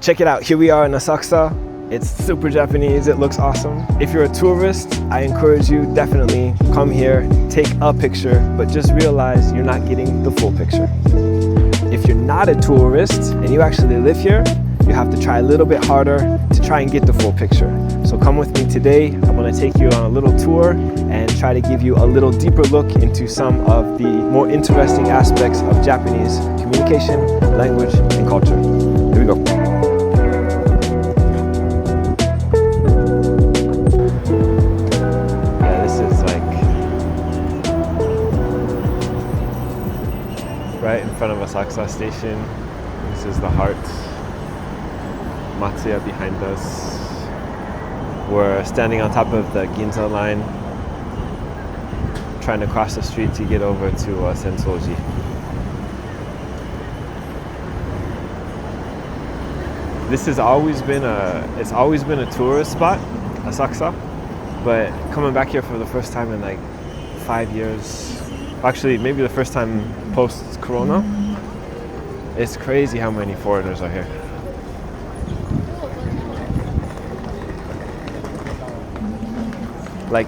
Check it out, here we are in Asakusa. It's super Japanese, it looks awesome. If you're a tourist, I encourage you, definitely come here, take a picture, but just realize you're not getting the full picture. If you're not a tourist and you actually live here, you have to try a little bit harder to try and get the full picture. So come with me today. I'm going to take you on a little tour and try to give you a little deeper look into some of the more interesting aspects of Japanese communication, language, and culture. Here we go. Yeah, this is like right in front of Asakusa station. This is the heart. Matsuya behind us. We're standing on top of the Ginza line, trying to cross the street to get over to Sensoji. This has always been a tourist spot, Asakusa, but coming back here for the first time in like 5 years, actually maybe the first time post-corona, it's crazy how many foreigners are here. Like,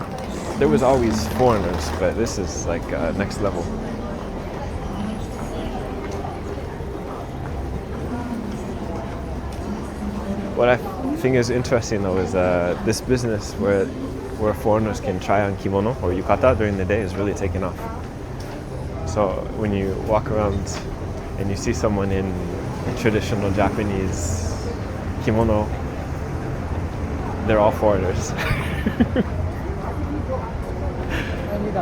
there was always foreigners, but this is like next level. What I think is interesting though is this business where foreigners can try on kimono or yukata during the day is really taking off. So when you walk around and you see someone in traditional Japanese kimono, they're all foreigners.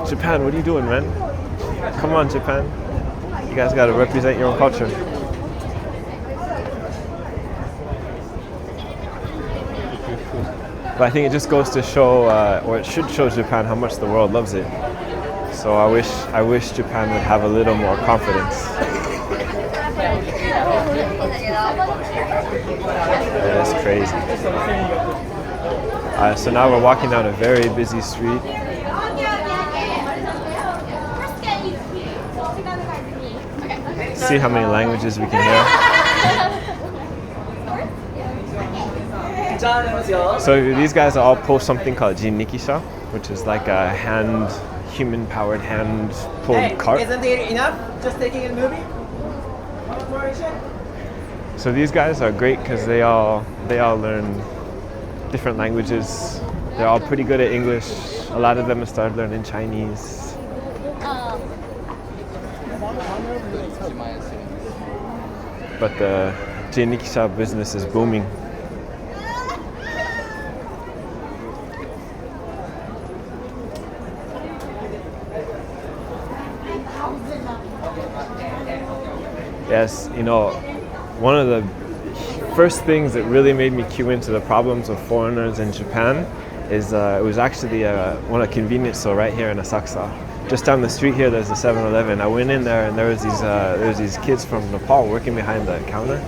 Japan, what are you doing, man? Come on, Japan. You guys got to represent your own culture. But I think it just goes to show, or it should show Japan how much the world loves it. So I wish Japan would have a little more confidence. Yeah, that's crazy. So now we're walking down a very busy street. See how many languages we can hear. So these guys all post something called jinnikisha, which is like a human-powered hand-pulled cart. Isn't it enough? Just taking a movie? So these guys are great because they all learn different languages. They're all pretty good at English. A lot of them have started learning Chinese. But the jinnikisha business is booming. Yes, you know, one of the first things that really made me cue into the problems of foreigners in Japan is it was actually one of the convenience store right here in Asakusa. Just down the street here, there's a 7-Eleven. I went in there and there was these kids from Nepal working behind the counter,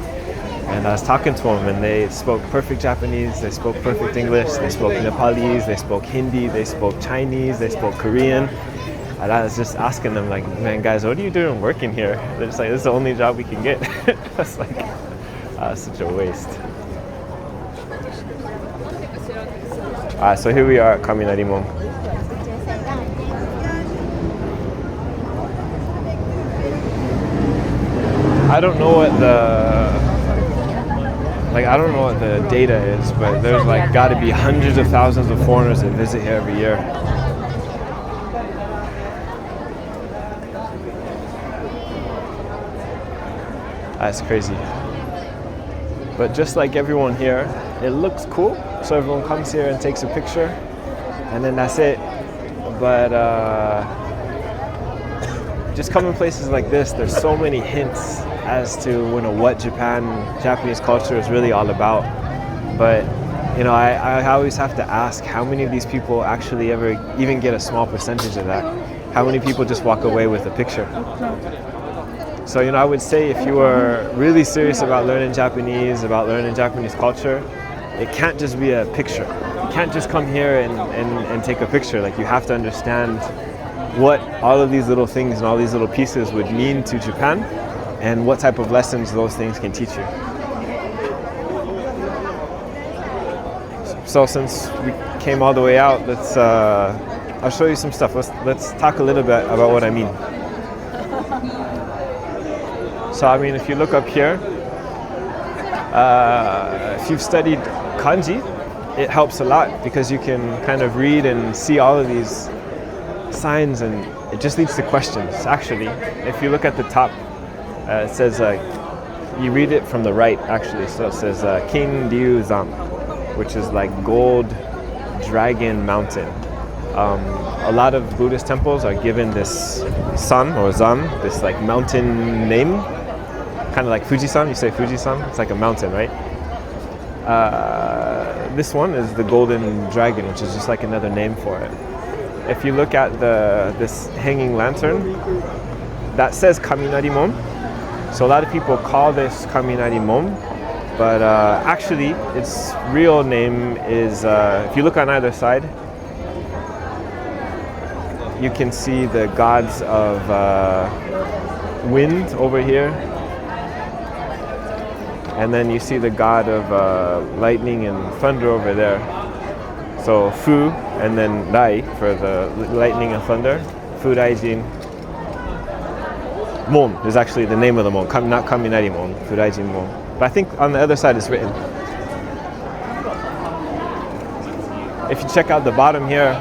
and I was talking to them, and they spoke perfect Japanese, they spoke perfect English, they spoke Nepalese, they spoke Hindi, they spoke Chinese, they spoke Korean. And I was just asking them, like, man, guys, what are you doing working here? They're just like, this is the only job we can get. That's like, such a waste. So here we are at Kaminarimon. I don't know what the data is, but there's like got to be hundreds of thousands of foreigners that visit here every year. That's crazy. But just like everyone here, it looks cool, so everyone comes here and takes a picture, and then that's it. But just coming places like this, there's so many hints as to what Japanese culture is really all about. But I always have to ask, how many of these people actually ever even get a small percentage of that? How many people just walk away with a picture? So I would say if you are really serious about learning Japanese, about learning Japanese culture, it can't just be a picture. You can't just come here and take a picture. Like, you have to understand what all of these little things and all these little pieces would mean to Japan, and what type of lessons those things can teach you. So since we came all the way out, let's I'll show you some stuff. Let's talk a little bit about what I mean. So I mean, if you look up here, if you've studied kanji, it helps a lot because you can kind of read and see all of these signs, and it just leads to questions. Actually, if you look at the top, it says you read it from the right actually. So it says Kin Ryu Zan, which is like Gold Dragon Mountain. A lot of Buddhist temples are given this san or zan, this like mountain name, kind of like Fujisan. You say Fujisan, it's like a mountain, right? This one is the Golden Dragon, which is just like another name for it. If you look at this hanging lantern, that says Kaminarimon. So a lot of people call this Kaminarimon, but actually its real name is, if you look on either side, you can see the gods of wind over here, and then you see the god of lightning and thunder over there. So Fu and then Rai for the lightning and thunder. Fu Raijin. Mon is actually the name of the mon, not Kaminarimon, Fu Raijin Mon. But I think on the other side it's written. If you check out the bottom here,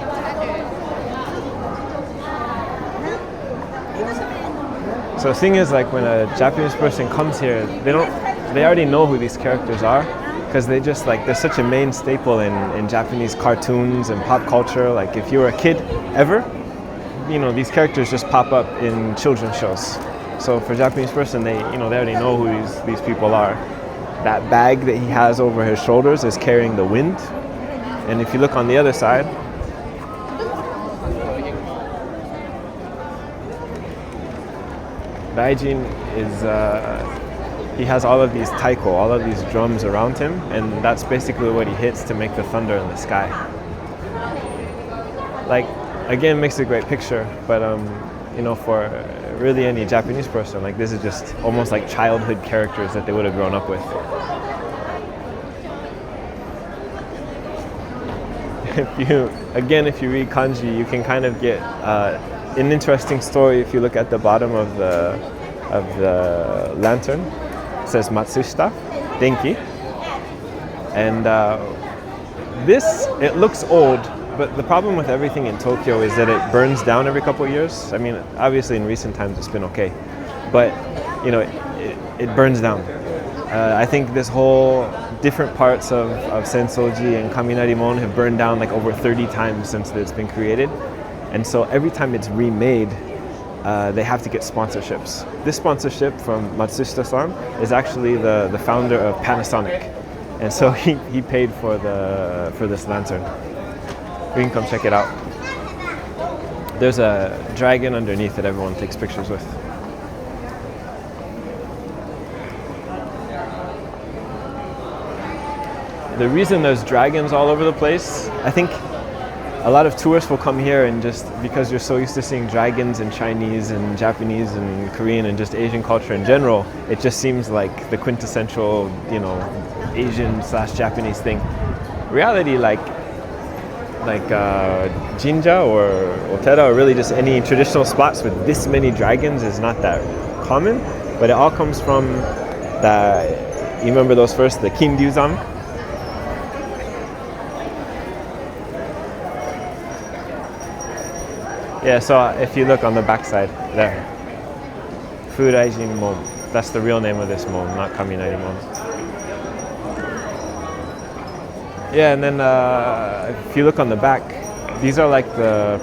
so the thing is, like when a Japanese person comes here, they already know who these characters are, because they just like, they're such a main staple in Japanese cartoons and pop culture. Like if you were a kid ever, you know, these characters just pop up in children's shows. So for a Japanese person, they already know who these people are. That bag that he has over his shoulders is carrying the wind. And if you look on the other side, Daijin is, he has all of these taiko, all of these drums around him, and that's basically what he hits to make the thunder in the sky. Like, again, makes a great picture, but you know, for really any Japanese person, like this is just almost like childhood characters that they would have grown up with. If you read kanji, you can kind of get an interesting story. If you look at the bottom of the lantern, it says Matsushita Denki, and it looks old, but the problem with everything in Tokyo is that it burns down every couple of years. I mean, obviously in recent times it's been okay, but you know, it burns down. I think this whole different parts of Sensoji and Kaminarimon have burned down like over 30 times since it's been created. And so every time it's remade, they have to get sponsorships. This sponsorship from Matsushita-san is actually the founder of Panasonic. And so he paid for this lantern. You can come check it out. There's a dragon underneath that everyone takes pictures with. The reason there's dragons all over the place, I think a lot of tourists will come here and just because you're so used to seeing dragons in Chinese and Japanese and Korean and just Asian culture in general, it just seems like the quintessential, you know, Asian/Japanese thing. Reality, like jinja or otera or really just any traditional spots with this many dragons is not that common, but it all comes from you remember those first, the Kinryuzan? Yeah, so if you look on the back side there, Fu Raijin Mon, that's the real name of this mon, not Kaminarimon. Yeah, and then if you look on the back, these are like the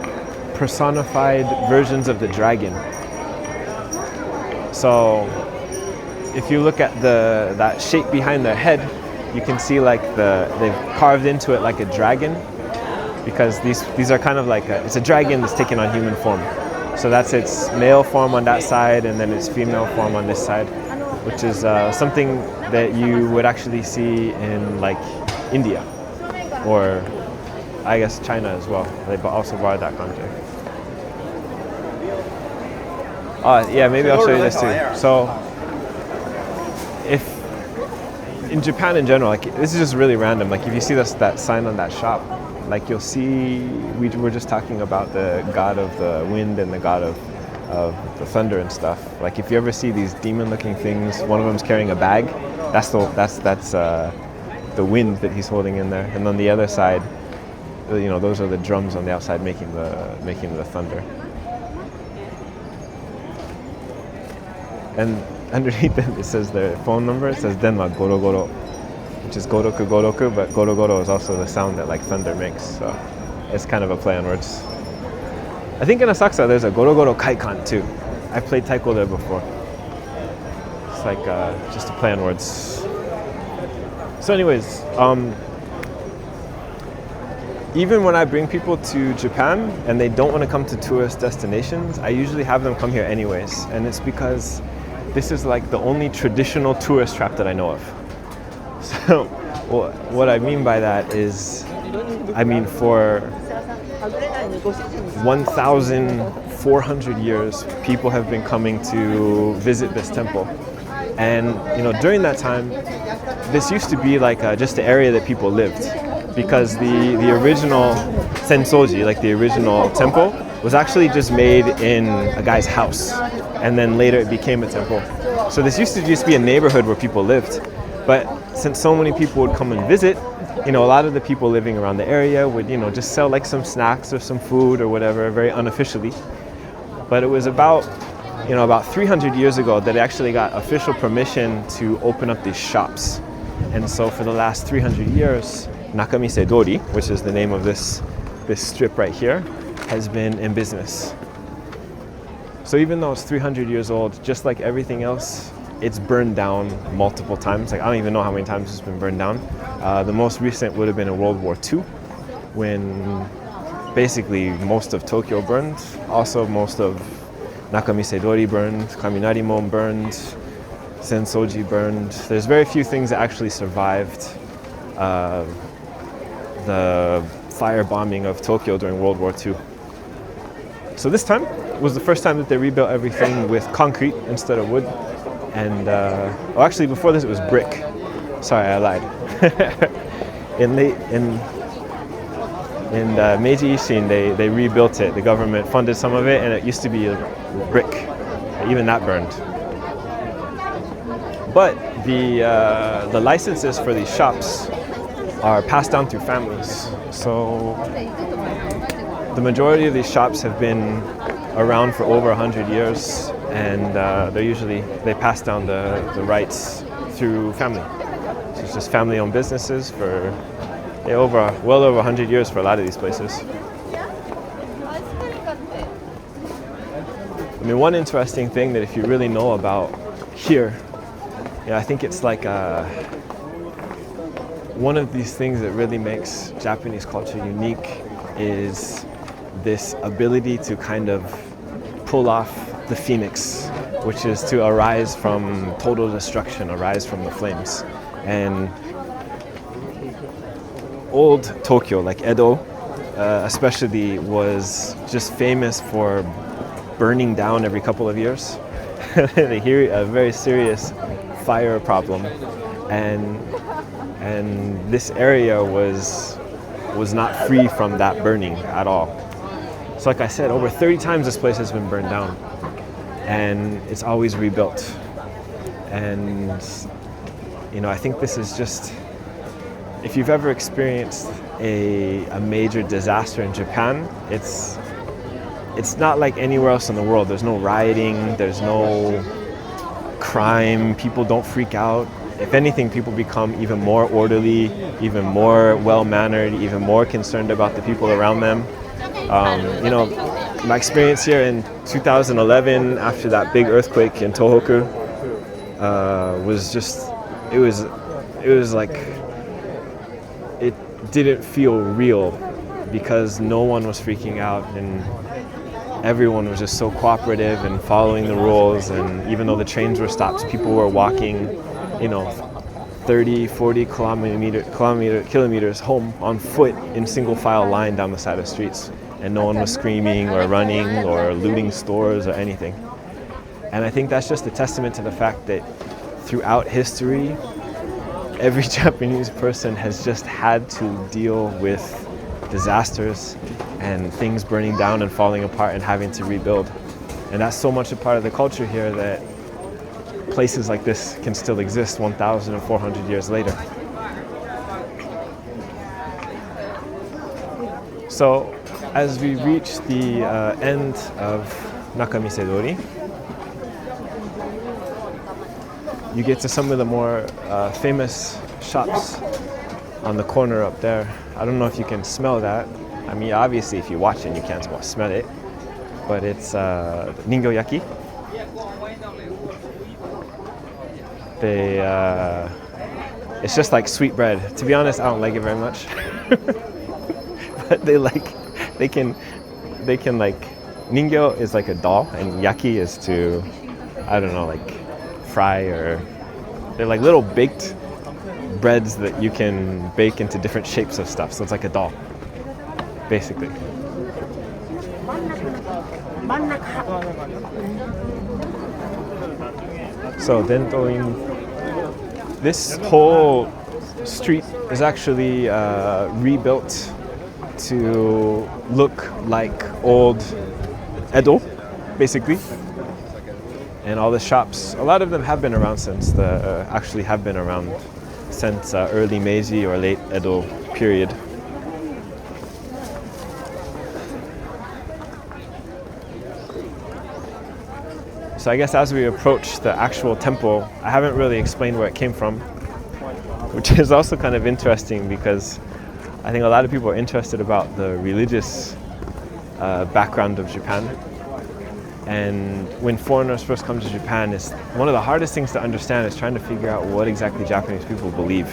personified versions of the dragon. So if you look at that shape behind their head, you can see like they've carved into it like a dragon, because these are kind of like it's a dragon that's taken on human form. So that's its male form on that side, and then its female form on this side, which is something that you would actually see in like India, or I guess China as well. They also borrowed that concept. Yeah, maybe I'll show you this too. So if in Japan in general, like this is just really random. Like if you see that sign on that shop, like you'll see we were just talking about the god of the wind and the god of the thunder and stuff. Like if you ever see these demon-looking things, one of them's carrying a bag. That's the wind that he's holding in there, and on the other side, you know, those are the drums on the outside making the thunder. And underneath it says their phone number. It says Denma Goro Goro, which is Goroku Goroku, but Goro Goro is also the sound that like thunder makes. So it's kind of a play on words. I think in Asakusa there's a Goro Goro Kaikan too. I played taiko there before. It's like just a play on words. So anyways, even when I bring people to Japan and they don't want to come to tourist destinations, I usually have them come here anyways. And it's because this is like the only traditional tourist trap that I know of. So what I mean by that is, I mean for 1,400 years, people have been coming to visit this temple. And you know, during that time, this used to be like just the area that people lived, because the original Sensoji, like the original temple, was actually just made in a guy's house, and then later it became a temple. So this used to just be a neighborhood where people lived. But since so many people would come and visit, you know, a lot of the people living around the area would, you know, just sell like some snacks or some food or whatever, very unofficially. But it was about 300 years ago that it actually got official permission to open up these shops. And so for the last 300 years, Nakamisedori, which is the name of this strip right here, has been in business. So even though it's 300 years old, just like everything else, it's burned down multiple times. Like I don't even know how many times it's been burned down. The most recent would have been in World War II, when basically most of Tokyo burned. Also most of Nakamisedori burned, Kaminarimon burned, Sensoji burned. There's very few things that actually survived the firebombing of Tokyo during World War II. So this time was the first time that they rebuilt everything with concrete instead of wood. And actually before this it was brick. Sorry, I lied. in Meiji Ishin, they rebuilt it. The government funded some of it, and it used to be a brick. Even that burned. But the licenses for these shops are passed down through families. So the majority of these shops have been around for over 100 years, and they pass down the rights through family. So it's just family-owned businesses for well over 100 years for a lot of these places. I mean, one interesting thing that if you really know about here, I think it's like one of these things that really makes Japanese culture unique is this ability to kind of pull off the phoenix, which is to arise from total destruction, arise from the flames. And old Tokyo, like Edo, especially, was just famous for burning down every couple of years. They hear a very serious fire problem, and this area was not free from that burning at all. So like I said, over 30 times this place has been burned down, and it's always rebuilt. And I think this is just, if you've ever experienced a major disaster in Japan, it's not like anywhere else in the world. There's no rioting, there's no crime, people don't freak out. If anything, people become even more orderly, even more well-mannered, even more concerned about the people around them. My experience here in 2011 after that big earthquake in Tohoku was just, it was like, it didn't feel real because no one was freaking out, and everyone was just so cooperative and following the rules. And even though the trains were stopped, people were walking 30, 40 kilometers home on foot in single file line down the side of streets, and no one was screaming or running or looting stores or anything. And I think that's just a testament to the fact that throughout history, every Japanese person has just had to deal with disasters and things burning down and falling apart and having to rebuild. And that's so much a part of the culture here that places like this can still exist 1,400 years later. So as we reach the end of Nakamisedori, you get to some of the more famous shops on the corner up there. I don't know if you can smell that. I mean, obviously if you watch it, you can't smell it. But it's ningyo yaki. It's just like sweet bread. To be honest, I don't like it very much. But they can like, ningyo is like a doll and yaki is to, I don't know, like fry, or they're like little baked breads that you can bake into different shapes of stuff. So it's like a doll, basically. So Dentoin, this whole street is actually rebuilt to look like old Edo, basically. And all the shops, a lot of them have been around since early Meiji or late Edo period. So I guess as we approach the actual temple, I haven't really explained where it came from, which is also kind of interesting because I think a lot of people are interested about the religious background of Japan. And when foreigners first come to Japan, it's one of the hardest things to understand is trying to figure out what exactly Japanese people believe.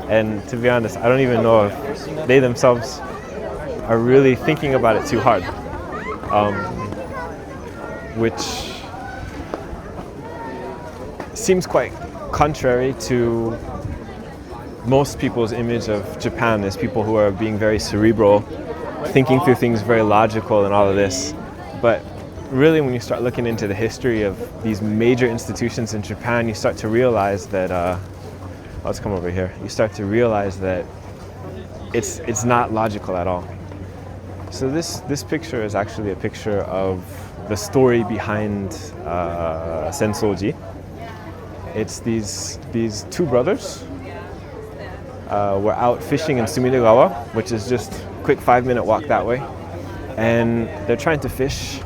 And to be honest, I don't even know if they themselves are really thinking about it too hard. Which seems quite contrary to most people's image of Japan as people who are being very cerebral, thinking through things very logical and all of this. But really, when you start looking into the history of these major institutions in Japan, you start to realize that, let's come over here. You start to realize that it's not logical at all. So this picture is actually a picture of the story behind Sensoji. It's these two brothers were out fishing in Sumidogawa, which is just a quick 5-minute walk that way. And they're trying to fish,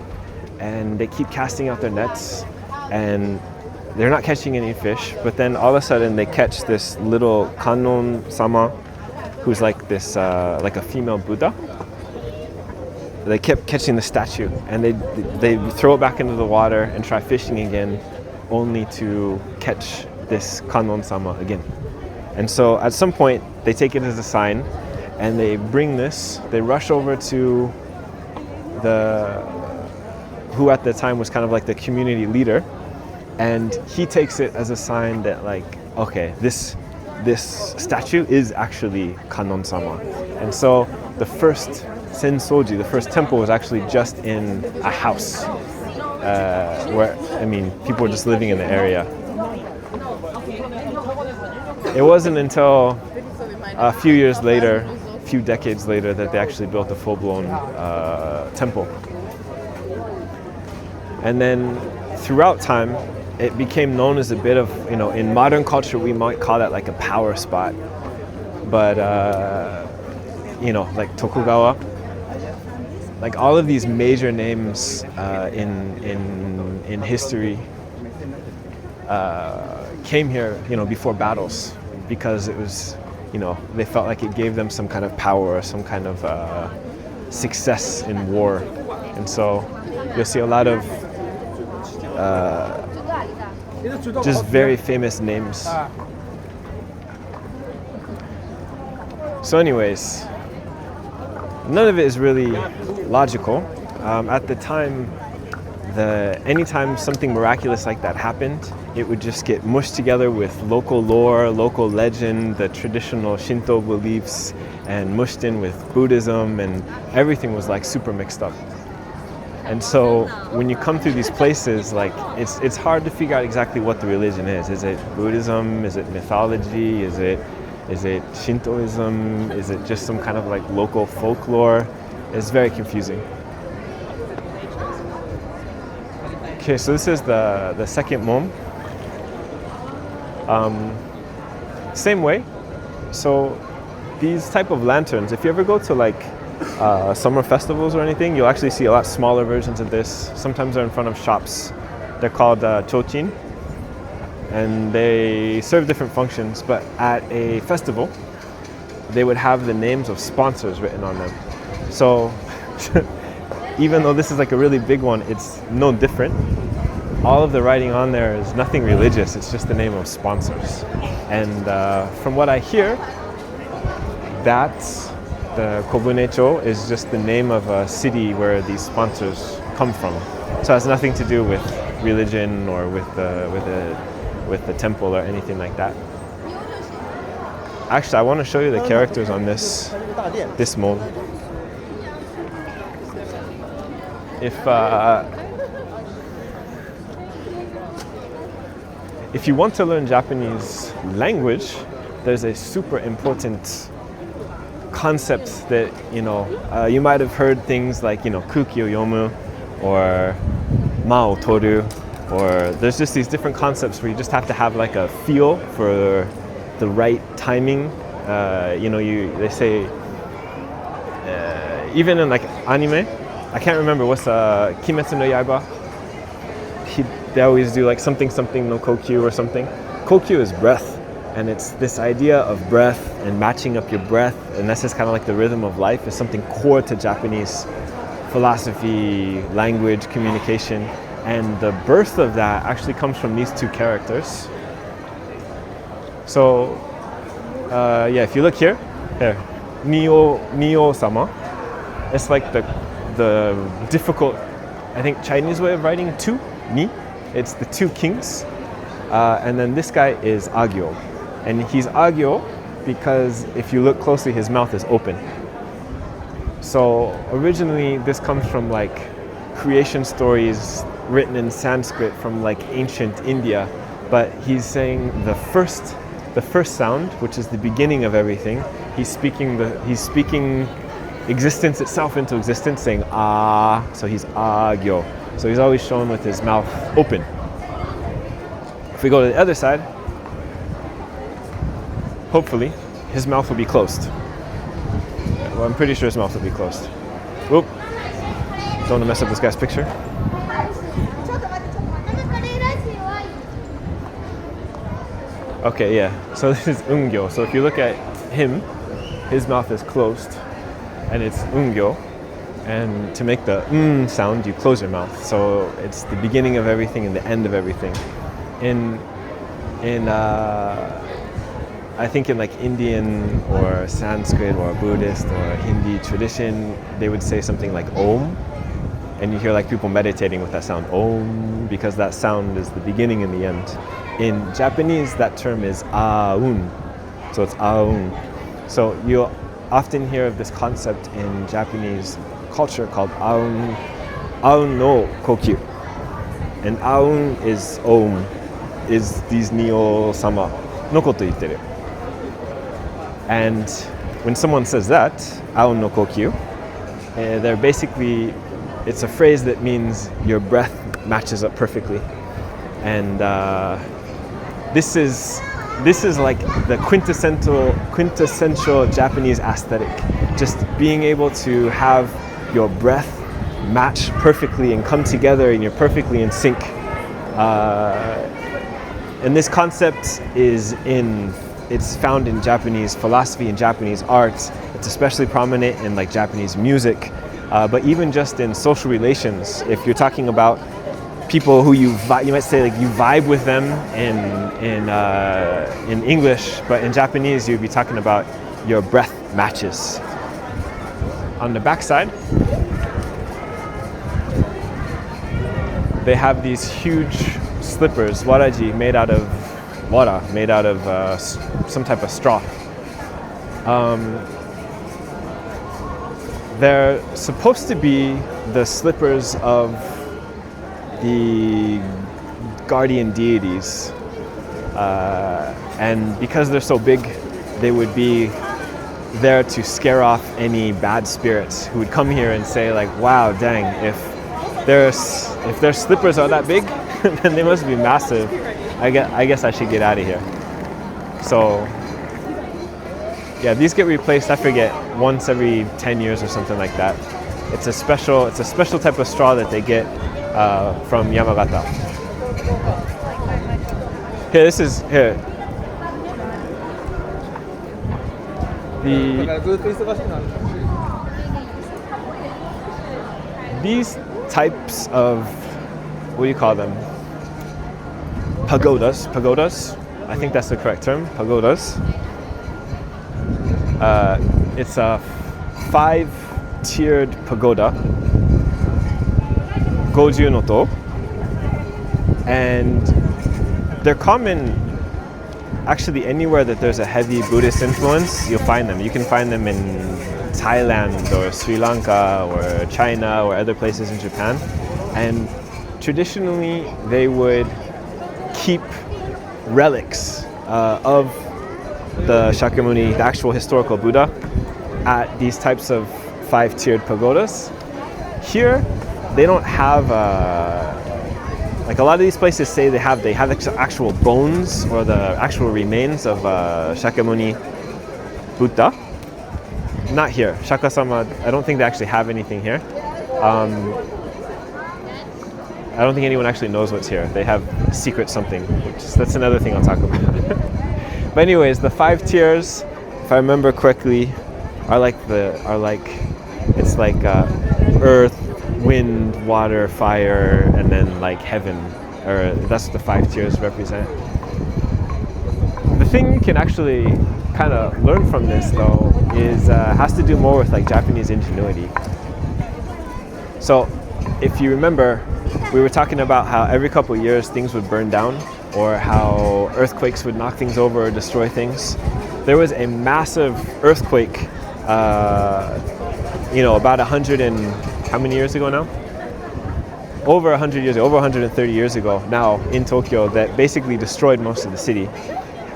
and they keep casting out their nets, and they're not catching any fish. But then all of a sudden, they catch this little Kannon-sama, who's like this, like a female Buddha. They kept catching the statue, and they throw it back into the water and try fishing again, only to catch this Kannon-sama again. And so at some point, they take it as a sign, and they bring this. They rush over to who at the time was kind of like the community leader, and he takes it as a sign that, like, okay, this statue is actually Kannon-sama. And so the first Sensoji, the first temple, was actually just in a house where, I mean, people were just living in the area. It wasn't until a few years later, a few decades later, that they actually built a full-blown temple. And then throughout time, it became known as a bit of, in modern culture, we might call that like a power spot. But, like Tokugawa, like all of these major names in history came here, before battles, because it was, they felt like it gave them some kind of power or some kind of success in war. And so you'll see a lot of just very famous names. So anyways, none of it is really logical. At the time, anytime something miraculous like that happened, it would just get mushed together with local lore, local legend, the traditional Shinto beliefs, and mushed in with Buddhism, and everything was like super mixed up. And so when you come through these places, like it's hard to figure out exactly what the religion is. Is it Buddhism? Is it mythology? Is it Shintoism? Is it just some kind of like local folklore? It's very confusing. Okay, so this is the second mom. Same way. So these type of lanterns, if you ever go to like summer festivals or anything, you'll actually see a lot smaller versions of this. Sometimes they're in front of shops. They're called chochin, and they serve different functions. But at a festival, they would have the names of sponsors written on them. So even though this is like a really big one, it's no different. All of the writing on there is nothing religious. It's just the name of sponsors. And from what I hear, that the Kobunecho is just the name of a city where these sponsors come from. So it has nothing to do with religion or with the temple or anything like that. Actually, I want to show you the characters on this mall. If you want to learn Japanese language, there's a super important concept that, you might have heard things like, kuki o yomu or ma o toru, or there's just these different concepts where you just have to have like a feel for the right timing. They say, even in like anime, I can't remember what's Kimetsu no Yaiba. They always do like something no kokyu or something. Kokyu is breath, and it's this idea of breath and matching up your breath, and that's just kind of like the rhythm of life, is something core to Japanese philosophy, language, communication. And the birth of that actually comes from these two characters. So, if you look here, Nio-sama, it's like the difficult, I think, Chinese way of writing two, ni. It's the two kings. And then this guy is Agyo. And he's Agyo because if you look closely, his mouth is open. So originally this comes from like creation stories written in Sanskrit from like ancient India. But he's saying the first sound, which is the beginning of everything, he's speaking existence itself into existence, saying ah, so he's Agyo. So he's always shown with his mouth open. If we go to the other side, hopefully his mouth will be closed. Well, I'm pretty sure his mouth will be closed. Oop. Don't want to mess up this guy's picture. Okay, yeah. So this is Ungyo. So if you look at him, his mouth is closed, and it's Ungyo. And to make the sound, you close your mouth. So it's the beginning of everything and the end of everything. I think in like Indian or Sanskrit or Buddhist or Hindi tradition, they would say something like Om. And you hear like people meditating with that sound, Om, because that sound is the beginning and the end. In Japanese, that term is Aun. So it's Aun. So you'll often hear of this concept in Japanese culture called Aun no kokyu. And Aun is Om, is these Nio-sama no koto yitteru. And when someone says that, Aun no kokyu, they're basically, it's a phrase that means your breath matches up perfectly. And this is like the quintessential Japanese aesthetic. Just being able to have your breath match perfectly and come together, and you're perfectly in sync. And this concept it's found in Japanese philosophy and Japanese art. It's especially prominent in like Japanese music, but even just in social relations. If you're talking about people who you might say like you vibe with them in English, but in Japanese you'd be talking about your breath matches. On the backside, they have these huge slippers, waraji, made out of some type of straw. they're supposed to be the slippers of the guardian deities. And because they're so big, they would be there to scare off any bad spirits who would come here and say like, wow, dang, if their slippers are that big, then they must be massive. I guess I should get out of here. So yeah, these get replaced, I forget, once every 10 years or something like that. It's a special type of straw that they get from Yamagata. Here. These types of, what do you call them? Pagodas. I think that's the correct term, pagodas. It's a 5-tiered pagoda, Goju no To, and they're common actually anywhere that there's a heavy Buddhist influence. You'll find them. You can find them in Thailand or Sri Lanka or China or other places in Japan. And traditionally they would keep relics of the Shakyamuni, the actual historical Buddha, at these types of 5-tiered pagodas. Here, they don't have like a lot of these places say they have actual bones or the actual remains of Shakyamuni Buddha. Not here. Shaka-sama, I don't think they actually have anything here. I don't think anyone actually knows what's here. They have secret something, that's another thing I'll talk about. But anyways, the 5 tiers, if I remember correctly, are like earth, wind, water, fire, and then like heaven, or that's what the 5 tiers represent. The thing you can actually kind of learn from this though is has to do more with like Japanese ingenuity. So if you remember, we were talking about how every couple of years things would burn down, or how earthquakes would knock things over or destroy things. There was a massive earthquake, about 100 and how many years ago now? Over 100 years ago, over 130 years ago now in Tokyo, that basically destroyed most of the city.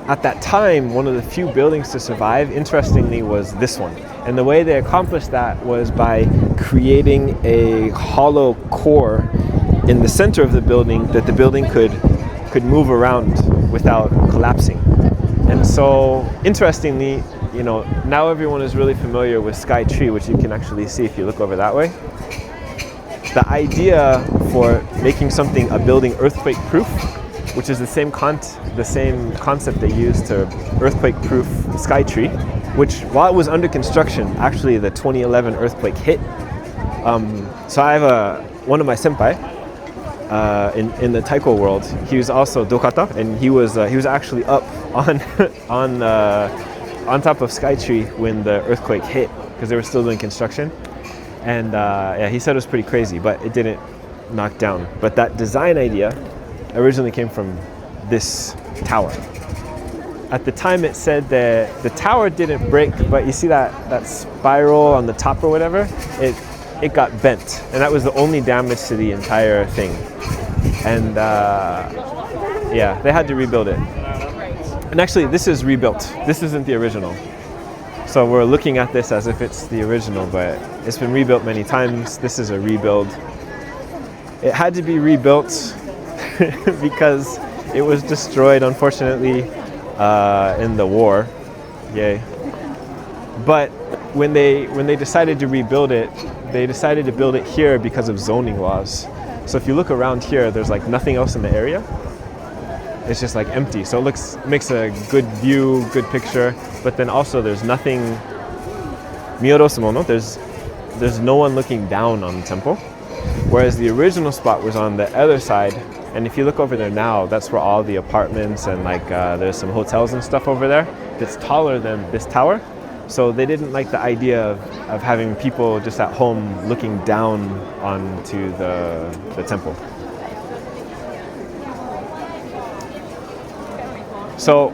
At that time, one of the few buildings to survive, interestingly, was this one. And the way they accomplished that was by creating a hollow core in the center of the building that the building could move around without collapsing. And so, interestingly, now everyone is really familiar with Sky Tree, which you can actually see if you look over that way. The idea for making a building earthquake-proof, which is the same concept they used to earthquake-proof Sky Tree, which, while it was under construction, actually the 2011 earthquake hit. So I have one of my senpai in the taiko world. He was also dokata, and he was actually up on top of Sky Tree when the earthquake hit, because they were still doing construction. And he said it was pretty crazy, but it didn't knock down. But that design idea originally came from this tower. At the time it said that the tower didn't break, but you see that spiral on the top or whatever, it got bent, and that was the only damage to the entire thing. And they had to rebuild it. And actually this is rebuilt. This isn't the original. So we're looking at this as if it's the original, but it's been rebuilt many times. This is a rebuild. It had to be rebuilt because it was destroyed, unfortunately, in the war. Yay. But when they decided to rebuild it, they decided to build it here because of zoning laws. So if you look around here, there's like nothing else in the area. It's just like empty. So it makes a good view, good picture, but then also there's nothing, there's no one looking down on the temple. Whereas the original spot was on the other side, and if you look over there now, that's where all the apartments and there's some hotels and stuff over there that's taller than this tower. So they didn't like the idea of having people just at home looking down onto the temple. So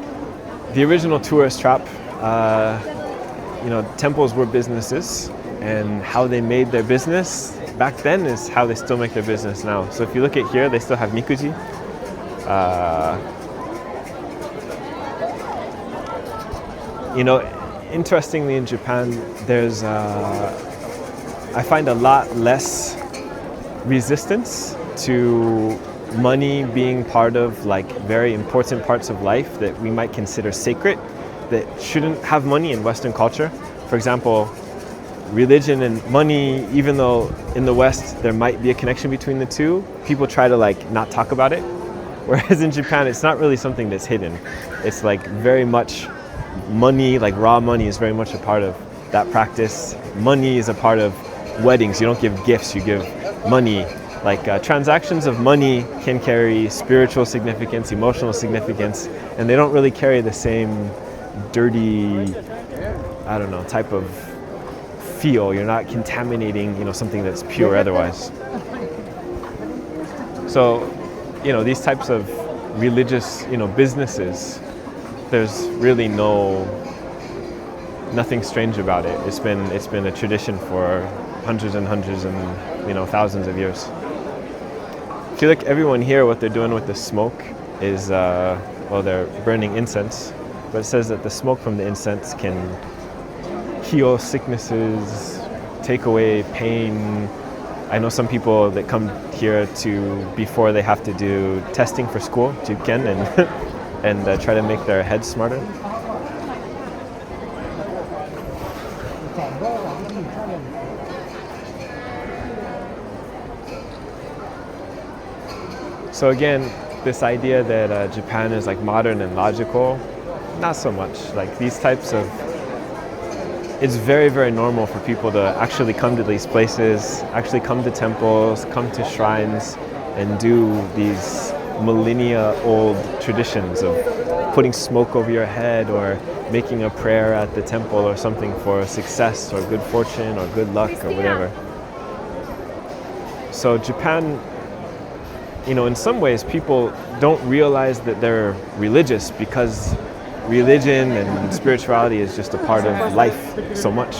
the original tourist trap, temples were businesses, and how they made their business back then is how they still make their business now. So if you look at here, they still have mikuji. Interestingly in Japan, there's I find a lot less resistance to money being part of like very important parts of life that we might consider sacred, that shouldn't have money in Western culture. For example, religion and money, even though in the West there might be a connection between the two, people try to like not talk about it. Whereas in Japan, it's not really something that's hidden. It's like very much money, like raw money is very much a part of that practice. Money is a part of weddings. You don't give gifts, you give money. Like transactions of money can carry spiritual significance, emotional significance, and they don't really carry the same dirty, type of feel. You're not contaminating, something that's pure otherwise. So, these types of religious, businesses, there's really nothing strange about it. It's been a tradition for hundreds and hundreds and thousands of years. If you look, everyone here, what they're doing with the smoke is, they're burning incense, but it says that the smoke from the incense can heal sicknesses, take away pain. I know some people that come here before they have to do testing for school, juken, and try to make their heads smarter. So again, this idea that Japan is like modern and logical, not so much. Like these types of, it's very, very normal for people to actually come to these places, actually come to temples, come to shrines, and do these millennia-old traditions of putting smoke over your head or making a prayer at the temple or something for success or good fortune or good luck or whatever. So Japan, in some ways people don't realize that they're religious because religion and spirituality is just a part of life so much.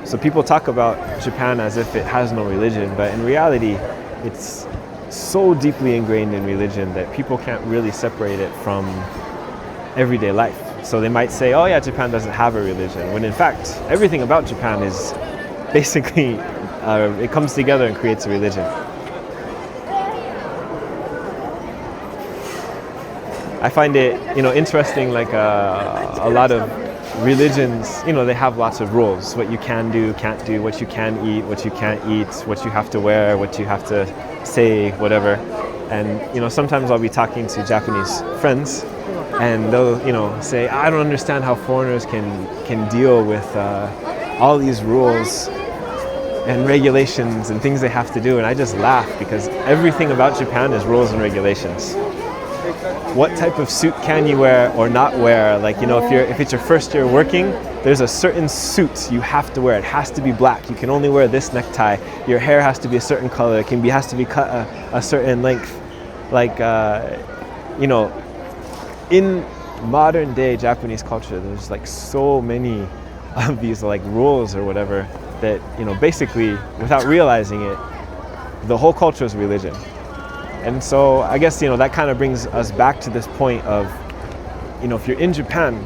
So people talk about Japan as if it has no religion, but in reality it's so deeply ingrained in religion that people can't really separate it from everyday life. So they might say, oh yeah, Japan doesn't have a religion, when in fact everything about Japan is basically, it comes together and creates a religion. I find it, interesting, like a lot of religions, they have lots of rules, what you can do, can't do, what you can eat, what you can't eat, what you have to wear, what you have to say, whatever. And, sometimes I'll be talking to Japanese friends and they'll, say, I don't understand how foreigners can deal with all these rules and regulations and things they have to do. And I just laugh because everything about Japan is rules and regulations. What type of suit can you wear or not wear? Like, if it's your first year working, there's a certain suit you have to wear. It has to be black. You can only wear this necktie. Your hair has to be a certain color. It has to be cut a certain length. Like, in modern day Japanese culture, there's like so many of these like rules or whatever that, basically without realizing it, the whole culture is religion. And so I guess, that kind of brings us back to this point of, if you're in Japan,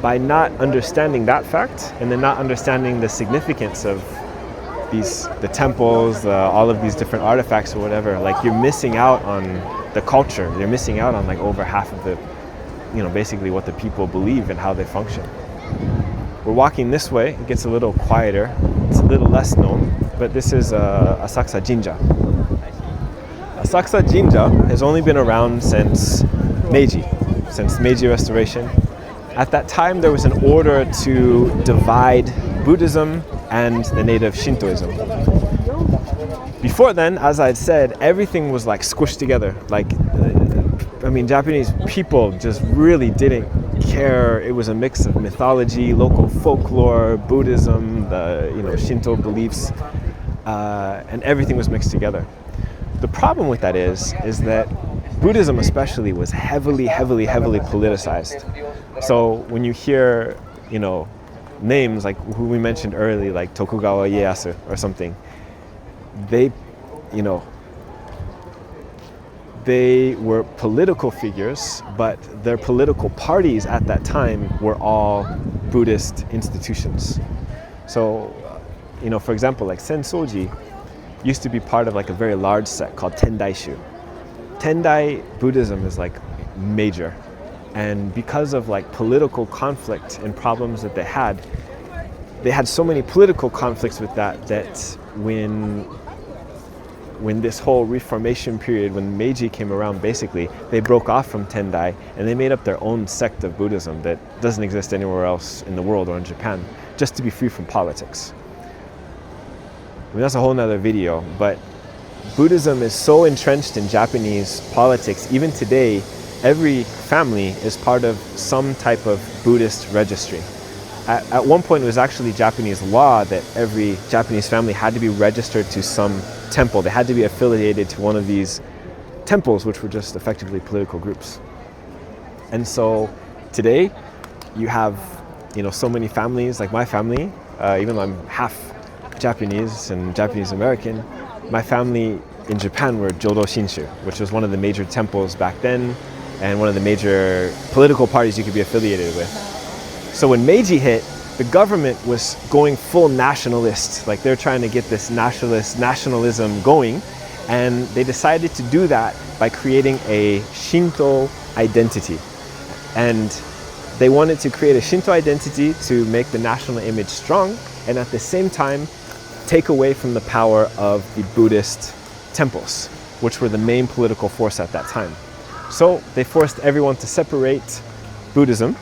by not understanding that fact and then not understanding the significance of the temples, all of these different artifacts or whatever, like you're missing out on the culture. You're missing out on like over half of the, basically what the people believe and how they function. We're walking this way. It gets a little quieter. It's a little less known, but this is Asakusa Jinja. Asakusa Jinja has only been around since Meiji Restoration. At that time, there was an order to divide Buddhism and the native Shintoism. Before then, as I'd said, everything was like squished together. Japanese people just really didn't care. It was a mix of mythology, local folklore, Buddhism, the Shinto beliefs, and everything was mixed together. The problem with that is that Buddhism especially was heavily politicized. So when you hear, names, like who we mentioned earlier, like Tokugawa Ieyasu or something, they, you know, they were political figures, but their political parties at that time were all Buddhist institutions. So, you know, for example, like Sensoji used to be part of like a very large sect called Tendaishu. Tendai Buddhism is like major, and because of like political conflict and problems that they had so many political conflicts with that when this whole Reformation period, when Meiji came around, basically, they broke off from Tendai and they made up their own sect of Buddhism that doesn't exist anywhere else in the world or in Japan, just to be free from politics. I mean, that's a whole nother video, but Buddhism is so entrenched in Japanese politics. Even today, every family is part of some type of Buddhist registry. At one point, it was actually Japanese law that every Japanese family had to be registered to some temple. They had to be affiliated to one of these temples, which were just effectively political groups. And so today, you have, you know, so many families, like my family, even though I'm half Japanese and Japanese American, my family in Japan were Jodo Shinshu, which was one of the major temples back then and one of the major political parties you could be affiliated with. So when Meiji hit, the government was going full nationalist, like they're trying to get this nationalism going, and they decided to do that by creating a Shinto identity. And they wanted to create a Shinto identity to make the national image strong, and at the same time take away from the power of the Buddhist temples, which were the main political force at that time. So they forced everyone to separate Buddhism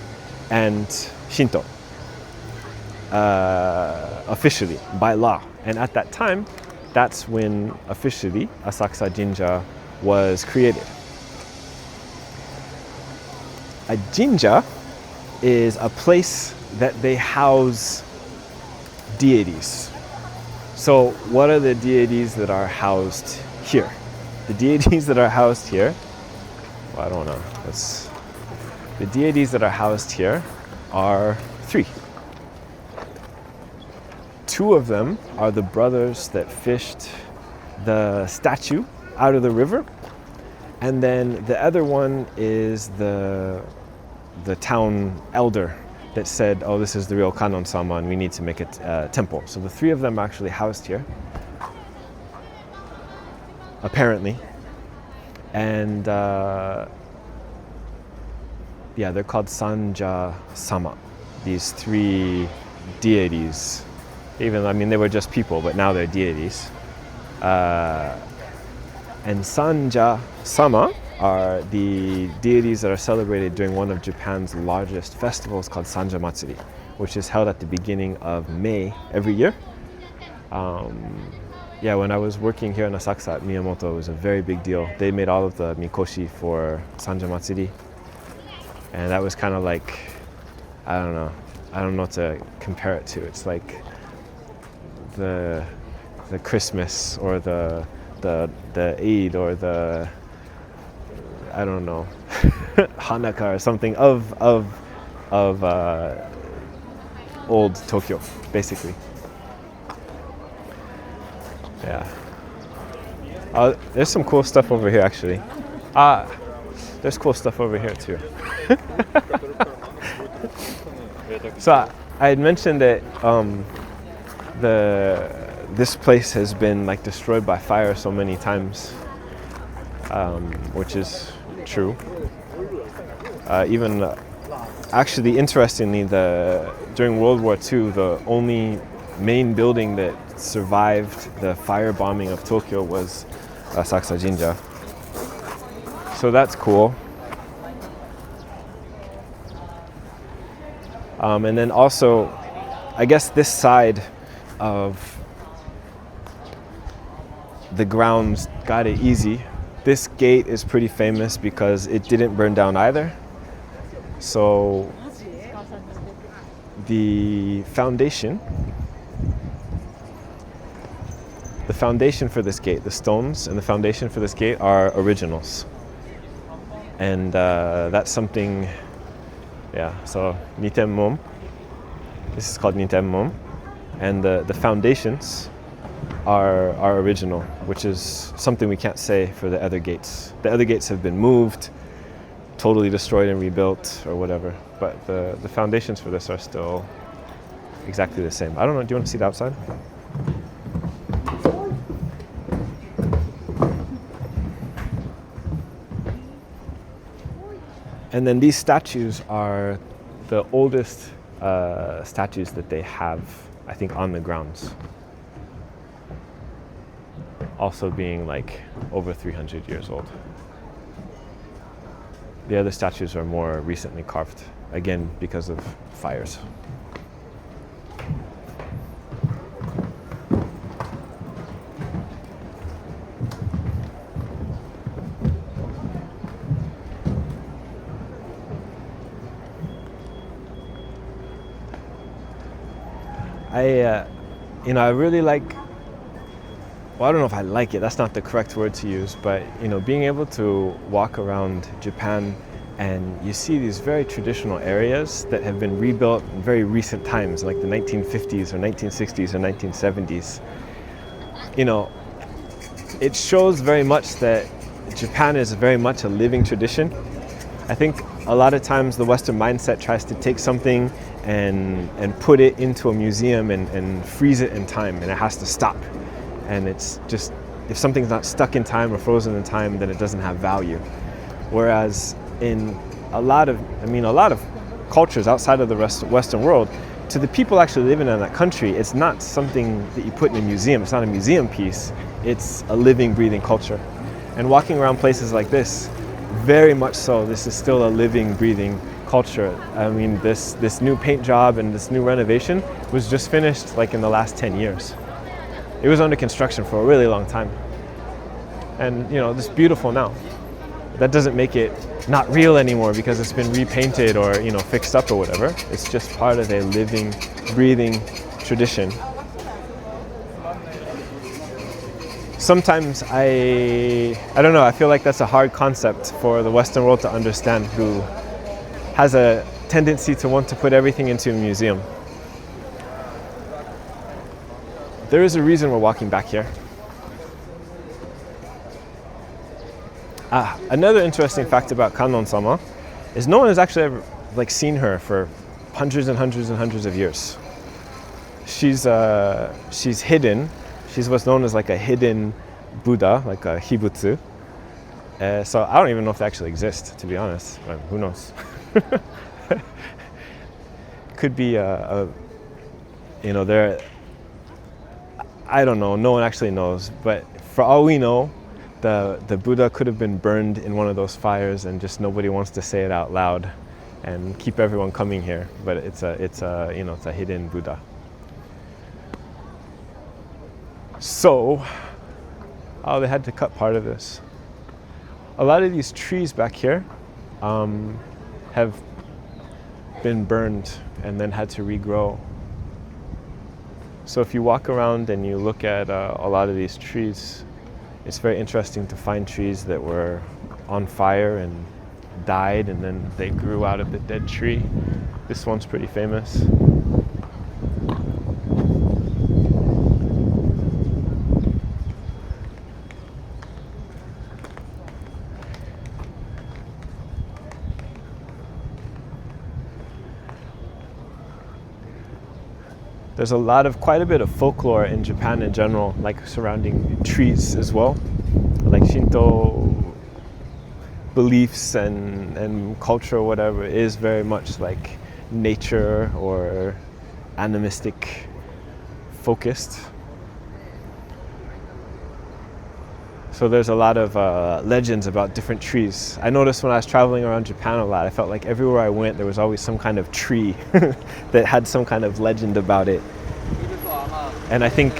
and Shinto officially by law. And at that time, that's when officially Asakusa Jinja was created. A jinja is a place that they house deities. So what are the deities that are housed here? The deities that are housed here, well, I don't know. The deities that are housed here are 3. 2 of them are the brothers that fished the statue out of the river, and then the other one is the town elder that said, oh, this is the real Kanon-sama and we need to make it a temple. So the 3 of them are actually housed here, apparently. And yeah, they're called Sanja-sama, these 3 deities. Even, I mean, they were just people, but now they're deities. And Sanja-sama are the deities that are celebrated during one of Japan's largest festivals called Sanja Matsuri, which is held at the beginning of May every year. Yeah, when I was working here in Asakusa at Miyamoto, it was a very big deal. They made all of the mikoshi for Sanja Matsuri. And that was kind of like, I don't know what to compare it to. It's like the Christmas or the Eid or the, I don't know, Hanukkah or something of old Tokyo, basically. Yeah. There's some cool stuff over here, actually. There's cool stuff over here too. So I had mentioned that this place has been like destroyed by fire so many times, which is true. Even actually, interestingly, during World War II, the only main building that survived the firebombing of Tokyo was Asakusa Jinja. So that's cool. And then also, I guess this side of the grounds got it easy. This gate is pretty famous because it didn't burn down either. So the foundation for this gate, the stones and the foundation for this gate are originals. And that's something, yeah, so Nitemon, This is called Nintenmon. And the foundations are original, which is something we can't say for the other gates. The other gates have been moved, totally destroyed and rebuilt or whatever. But the foundations for this are still exactly the same. I don't know, do you want to see the outside? And then these statues are the oldest statues that they have, I think, on the grounds. Also being like over 300 years old. The other statues are more recently carved, again, because of fires. I really like, well, I don't know if I like it, that's not the correct word to use, but being able to walk around Japan and you see these very traditional areas that have been rebuilt in very recent times, like the 1950s or 1960s or 1970s. It shows very much that Japan is very much a living tradition. I think a lot of times the Western mindset tries to take something and put it into a museum and freeze it in time, and it has to stop. And it's just, if something's not stuck in time or frozen in time, then it doesn't have value. Whereas in a lot of cultures outside of the Western world, to the people actually living in that country, it's not something that you put in a museum. It's not a museum piece. It's a living, breathing culture. And walking around places like this, very much so, this is still a living, breathing culture. I mean, this new paint job and this new renovation was just finished like in the last 10 years. It was under construction for a really long time. And it's beautiful now. That doesn't make it not real anymore because it's been repainted or fixed up or whatever. It's just part of a living, breathing tradition. Sometimes I don't know, I feel like that's a hard concept for the Western world to understand, who has a tendency to want to put everything into a museum. There is a reason we're walking back here. Another interesting fact about Kannon-sama is no one has actually ever seen her for hundreds and hundreds and hundreds of years. She's hidden. She's what's known as like a hidden Buddha, like a hibutsu. So I don't even know if they actually exist, to be honest. Who knows? Could be there. I don't know. No one actually knows. But for all we know, the Buddha could have been burned in one of those fires, and just nobody wants to say it out loud and keep everyone coming here. But it's a hidden Buddha. So, they had to cut part of this. A lot of these trees back here have been burned and then had to regrow. So if you walk around and you look at a lot of these trees, it's very interesting to find trees that were on fire and died, and then they grew out of the dead tree. This one's pretty famous. There's quite a bit of folklore in Japan in general, like surrounding trees as well. Like Shinto beliefs and culture or whatever is very much like nature or animistic focused. So there's a lot of legends about different trees. I noticed when I was traveling around Japan a lot, I felt like everywhere I went there was always some kind of tree that had some kind of legend about it. And I think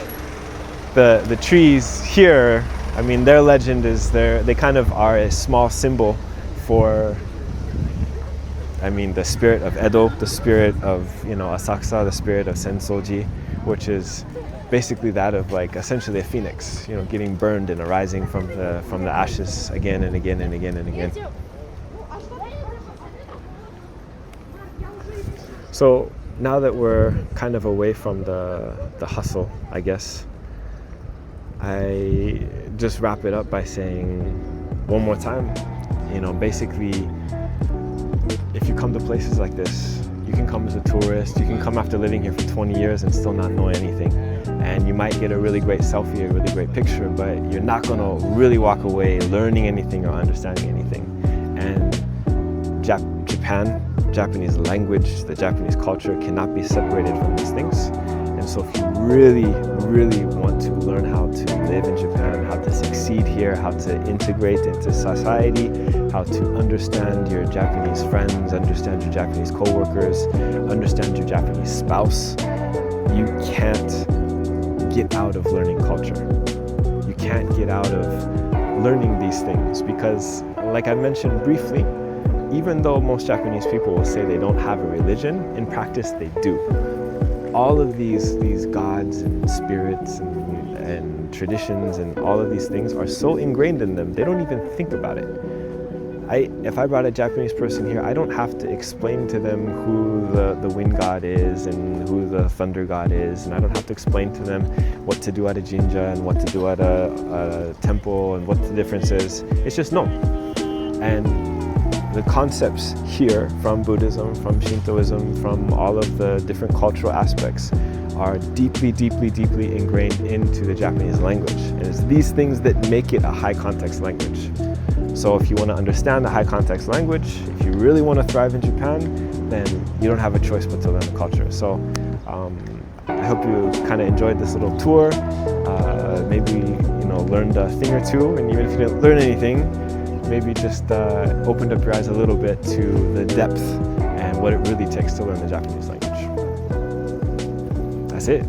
the trees here, I mean, their legend is they kind of are a small symbol for, I mean, the spirit of Edo, the spirit of, Asakusa, the spirit of Sensoji, which is basically that of like essentially a phoenix, getting burned and arising from the ashes again and again and again and again. So now that we're kind of away from the hustle, I guess, I just wrap it up by saying one more time, basically, if you come to places like this, you can come as a tourist, you can come after living here for 20 years and still not know anything. And you might get a really great selfie, a really great picture, but you're not gonna really walk away learning anything or understanding anything. And Japan, Japanese language, the Japanese culture cannot be separated from these things. And so if you really, really want to learn how to live in Japan, how to succeed here, how to integrate into society, how to understand your Japanese friends, understand your Japanese co-workers, understand your Japanese spouse, you can't get out of learning culture. You can't get out of learning these things because, like I mentioned briefly, even though most Japanese people will say they don't have a religion, in practice they do. All of these gods and spirits and traditions and all of these things are so ingrained in them, they don't even think about it. If I brought a Japanese person here, I don't have to explain to them who the wind god is and who the thunder god is, and I don't have to explain to them what to do at a jinja and what to do at a temple and what the difference is. It's just no. And the concepts here from Buddhism, from Shintoism, from all of the different cultural aspects are deeply, deeply, deeply ingrained into the Japanese language. And it's these things that make it a high context language. So if you want to understand the high context language, if you really want to thrive in Japan, then you don't have a choice but to learn the culture. So I hope you kind of enjoyed this little tour. Maybe learned a thing or two, and even if you didn't learn anything, maybe just opened up your eyes a little bit to the depth and what it really takes to learn the Japanese language. That's it.